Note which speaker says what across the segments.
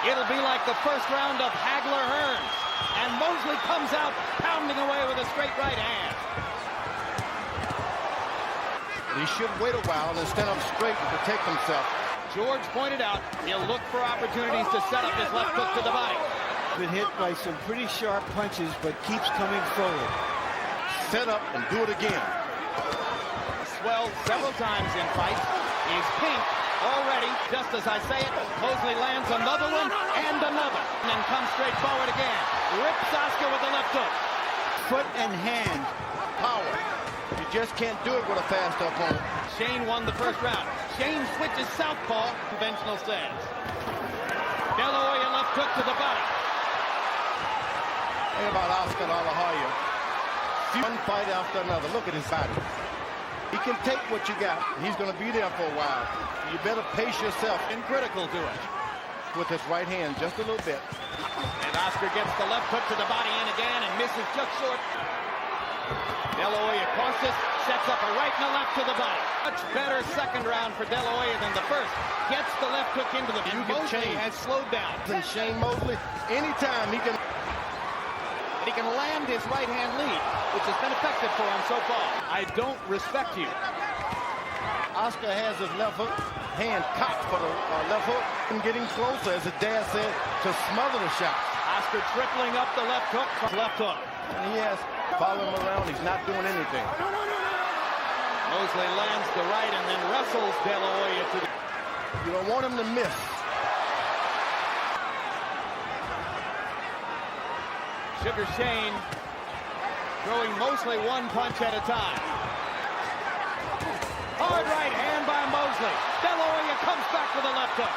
Speaker 1: It'll be like the first round of Hagler-Hearns. And Mosley comes out pounding away with a straight right hand.
Speaker 2: He should wait a while and stand up straight and protect himself.
Speaker 1: George pointed out he'll look for opportunities to set up his left hook to the body.
Speaker 3: Been hit by some pretty sharp punches, but keeps coming forward.
Speaker 2: Set up and do it again.
Speaker 1: Swelled several times in fights. He's pink already. Just as I say it, Mosley lands another one and another. And then comes straight forward again. Rips Oscar with the left hook.
Speaker 3: Foot and hand.
Speaker 2: Power. You just can't do it with a fast opponent.
Speaker 1: Shane won the first round. Shane switches southpaw, conventional stance. De La Hoya left hook to the body.
Speaker 2: Think about Oscar De La Hoya. One fight after another. Look at his body. He can take what you got. He's going to be there for a while. You better pace yourself.
Speaker 1: And critical to it.
Speaker 2: With his right hand, just a little bit.
Speaker 1: And Oscar gets the left hook to the body in again and misses just short. De La Hoya cautious, sets up a right and a left to the body. Much better second round for De La Hoya than the first. Gets the left hook into the body. Mosley has slowed down.
Speaker 2: And Shane Mosley, anytime he can...
Speaker 1: He can land his right hand lead, which has been effective for him so far. I don't respect you.
Speaker 2: Oscar has his left hook hand cocked for the left hook and getting closer, as Diaz said, to smother the shot.
Speaker 1: Oscar tripling up the left hook. Left hook.
Speaker 2: And he has followed him around. He's not doing anything.
Speaker 1: Mosley lands the right and then wrestles De La Hoya to the...
Speaker 2: You don't want him to miss.
Speaker 1: Sugar Shane throwing Mosley one punch at a time. Hard right hand by Mosley. De La Hoya comes back with a left hook.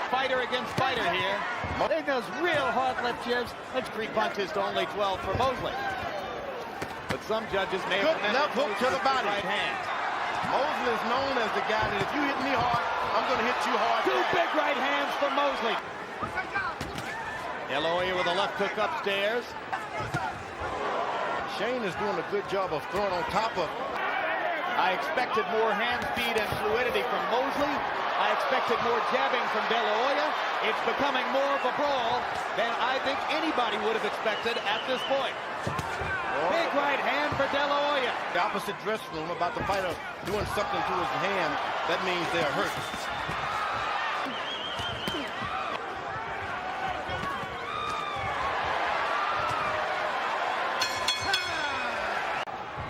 Speaker 1: Fighter against fighter here. There goes real hard left jabs. That's 3 punches to only 12 for Mosley. But some judges may have
Speaker 2: good left hook to the body.
Speaker 1: Right hand.
Speaker 2: Mosley is known as the guy that if you hit me hard, I'm going to hit you hard.
Speaker 1: 2 big right hands for Mosley. De La Hoya with a left hook upstairs.
Speaker 2: Shane is doing a good job of throwing on top of.
Speaker 1: I expected more hand speed and fluidity from Mosley. I expected more jabbing from De La Hoya. It's becoming more of a brawl than I think anybody would have expected at this point. Big right hand for De La Hoya.
Speaker 2: The opposite dressing room about the fighter doing something to his hand. That means they're hurt.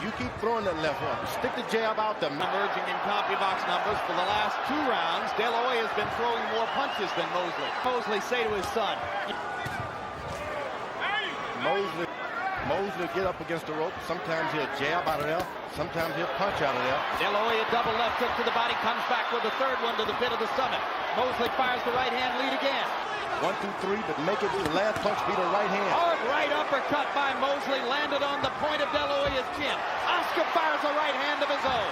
Speaker 2: You keep throwing that left hook. Stick the jab out there.
Speaker 1: Emerging in CompuBox numbers for the last 2 rounds. De La Hoya has been throwing more punches than Mosley. Mosley say to his son.
Speaker 2: Mosley get up against the rope. Sometimes he'll jab out of there. Sometimes he'll punch out of there.
Speaker 1: De La Hoya double left hook to the body. Comes back with a third one to the pit of the stomach. Mosley fires the right hand lead again.
Speaker 2: 1, 2, 3, but make it the last punch be the right hand.
Speaker 1: Hard right uppercut by Mosley, landed on the point of De La Hoya's chin. Oscar fires a right hand of his own.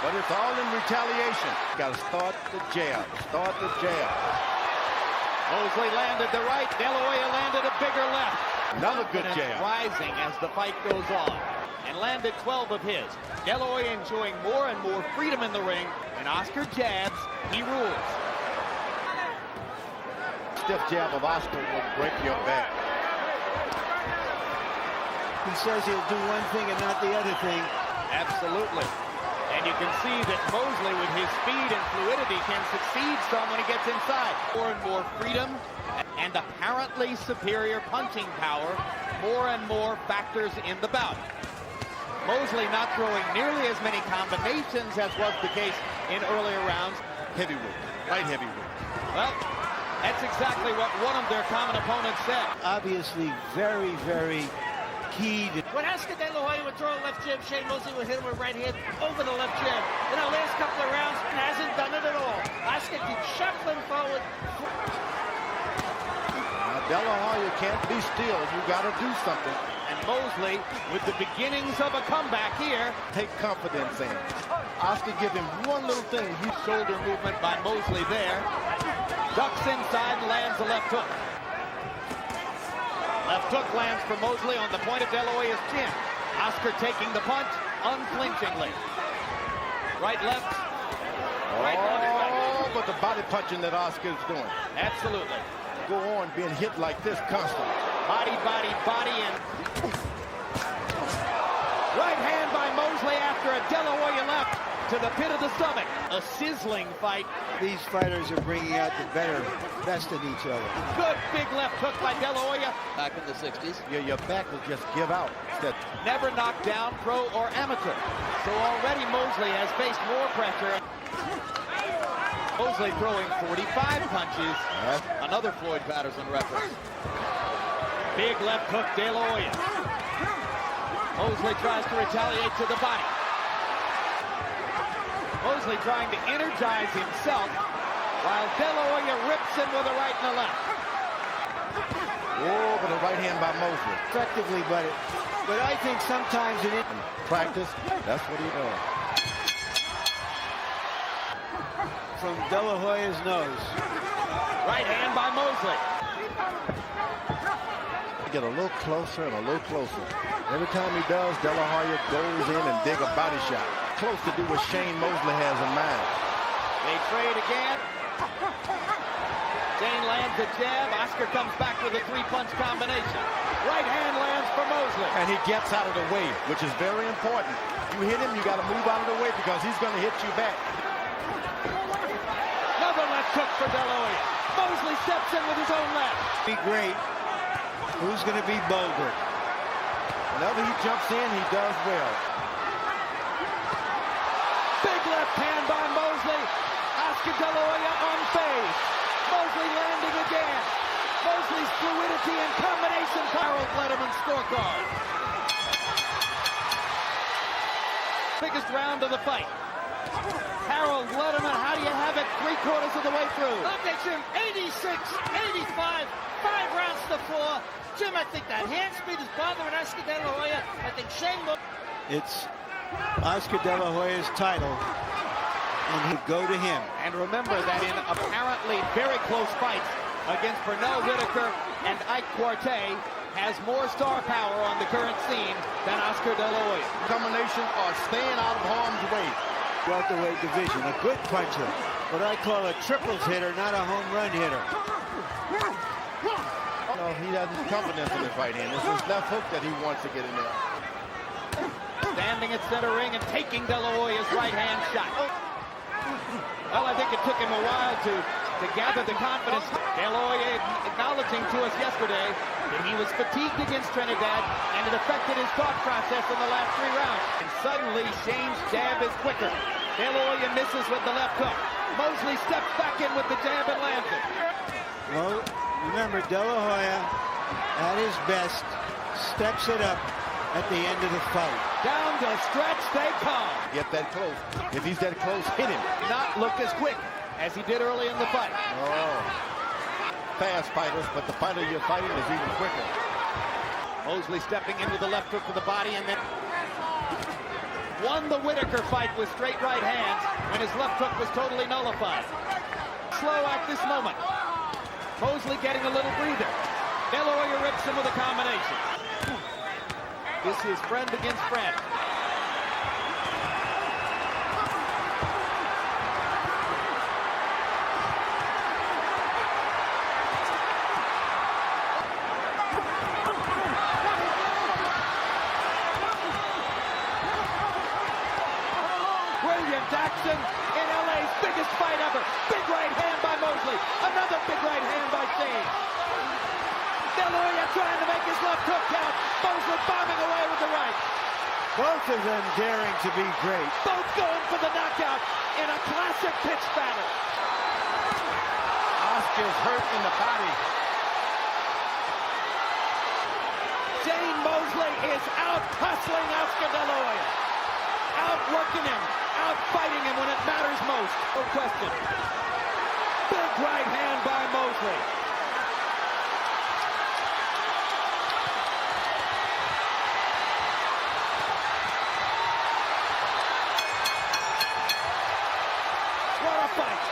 Speaker 2: But it's all in retaliation. Got to start the jab. Start the jab.
Speaker 1: Mosley landed the right. De La Hoya landed a bigger left.
Speaker 2: Another good jab.
Speaker 1: Rising as the fight goes on. And landed 12 of his. De La Hoya enjoying more and more freedom in the ring. And Oscar jabs. He rules.
Speaker 2: Stiff jab of Oscar will break your back.
Speaker 3: He says he'll do one thing and not the other thing.
Speaker 1: Absolutely. And you can see that Mosley, with his speed and fluidity, can succeed some when he gets inside. More and more freedom and apparently superior punching power. More and more factors in the bout. Mosley not throwing nearly as many combinations as was the case in earlier rounds.
Speaker 2: Heavyweight, light heavyweight.
Speaker 1: Well, that's exactly what one of their common opponents said.
Speaker 3: Obviously very, very key.
Speaker 4: When Oscar De La Hoya would throw a left jab, Shane Mosley would hit him with right hand over the left jab. In our last couple of rounds, he hasn't done it at all. Oscar keeps shuffling forward.
Speaker 2: Now, De La Hoya can't be still. You got to do something.
Speaker 1: And Mosley, with the beginnings of a comeback here.
Speaker 2: Take confidence in. Oscar give him one little thing.
Speaker 1: Shoulder movement by Mosley there. Ducks inside and lands a left hook. Left hook lands for Mosley on the point of De La Hoya's chin. Oscar taking the punch unflinchingly. Right, left. Right, left, right.
Speaker 2: But the body punching that Oscar is doing.
Speaker 1: Absolutely.
Speaker 2: go on being hit like this constantly.
Speaker 1: Body, body, body, and right hand by Mosley after a De La Hoya left to the pit of the stomach. A sizzling fight.
Speaker 3: These fighters are bringing out the best in each other.
Speaker 1: Good big left hook by De La Hoya.
Speaker 5: Back in the 60s.
Speaker 2: Your back will just give out.
Speaker 1: Never knocked down, pro or amateur. So already Mosley has faced more pressure. Mosley throwing 45 punches. Another Floyd Patterson reference. Big left hook, De La Hoya. Mosley tries to retaliate to the body. Mosley trying to energize himself while De La Hoya rips him with a right and a left.
Speaker 2: Oh, but a right hand by Mosley.
Speaker 3: Effectively, but I think sometimes in
Speaker 2: practice, that's what he does.
Speaker 3: From De La Hoya's nose.
Speaker 1: Right hand by Mosley.
Speaker 2: Get a little closer and a little closer. Every time he does, De La Hoya goes in and dig a body shot. Close to do what Shane Mosley has in mind.
Speaker 1: They trade again. Shane lands a jab. Oscar comes back with a three-punch combination. Right hand lands for Mosley.
Speaker 2: And he gets out of the way, which is very important. You hit him, you got to move out of the way because he's going to hit you back.
Speaker 1: Another left hook for De La Hoya. Mosley steps in with his own left.
Speaker 3: Be great. Who's going to be bolder?
Speaker 2: Whenever he jumps in, he does well.
Speaker 1: Big left hand by Mosley. Oscar De La Hoya on phase. Mosley landing again. Mosley's fluidity and combination Harold Letterman scorecard. Biggest round of the fight. Harold Letterman, how do you have it 3/4 of the way through?
Speaker 4: That makes him 86, 85, 5 rounds to 4. Jim, I think that hand speed is bothering Oscar De La Hoya. I think Shane
Speaker 3: It's Oscar De La Hoya's title, and he'd go to him.
Speaker 1: And remember that in apparently very close fights against Fernando and Ike Quartet, has more star power on the current scene than Oscar De La Hoya.
Speaker 2: Combination or staying out of harm's way.
Speaker 3: Welterweight division, a good puncher. What I call a triples hitter, not a home run hitter.
Speaker 2: No, he has his confidence in his right hand. It's his left hook that he wants to get in there.
Speaker 1: Standing at center ring and taking De La Hoya's right hand shot. Well, I think it took him a while to gather the confidence. De La Hoya acknowledging to us yesterday that he was fatigued against Trinidad and it affected his thought process in the last 3 rounds. And suddenly Shane's jab is quicker. De La Hoya misses with the left hook. Mosley steps back in with the jab and lands it.
Speaker 3: Well, remember, De La Hoya, at his best, steps it up at the end of the fight.
Speaker 1: Down the stretch they come.
Speaker 2: Get that close. If he's that close, hit him.
Speaker 1: Not look as quick as he did early in the fight.
Speaker 2: Oh. Fast fighters, but the fighter you're fighting is even quicker.
Speaker 1: Mosley stepping into the left hook to the body and then won the Whitaker fight with straight right hands when his left hook was totally nullified. Slow at this moment. Mosley getting a little breather. De La Hoya rips him with a combination. This is friend against friend. Jackson in LA's biggest fight ever. Big right hand by Mosley. Another big right hand by Shane. De La Hoya trying to make his left hook count. Mosley bombing away with the right.
Speaker 3: Both of them daring to be great.
Speaker 1: Both going for the knockout in a classic pitch battle.
Speaker 2: Oscar's hurt in the body.
Speaker 1: Shane Mosley is out hustling Oscar De La Hoya. Outworking him. Out fighting him when it matters most. No question. Big right hand by Mosley. What a fight.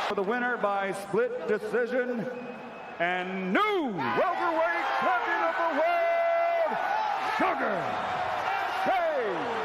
Speaker 6: For the winner by split decision and new welterweight champion of the world, Sugar Shane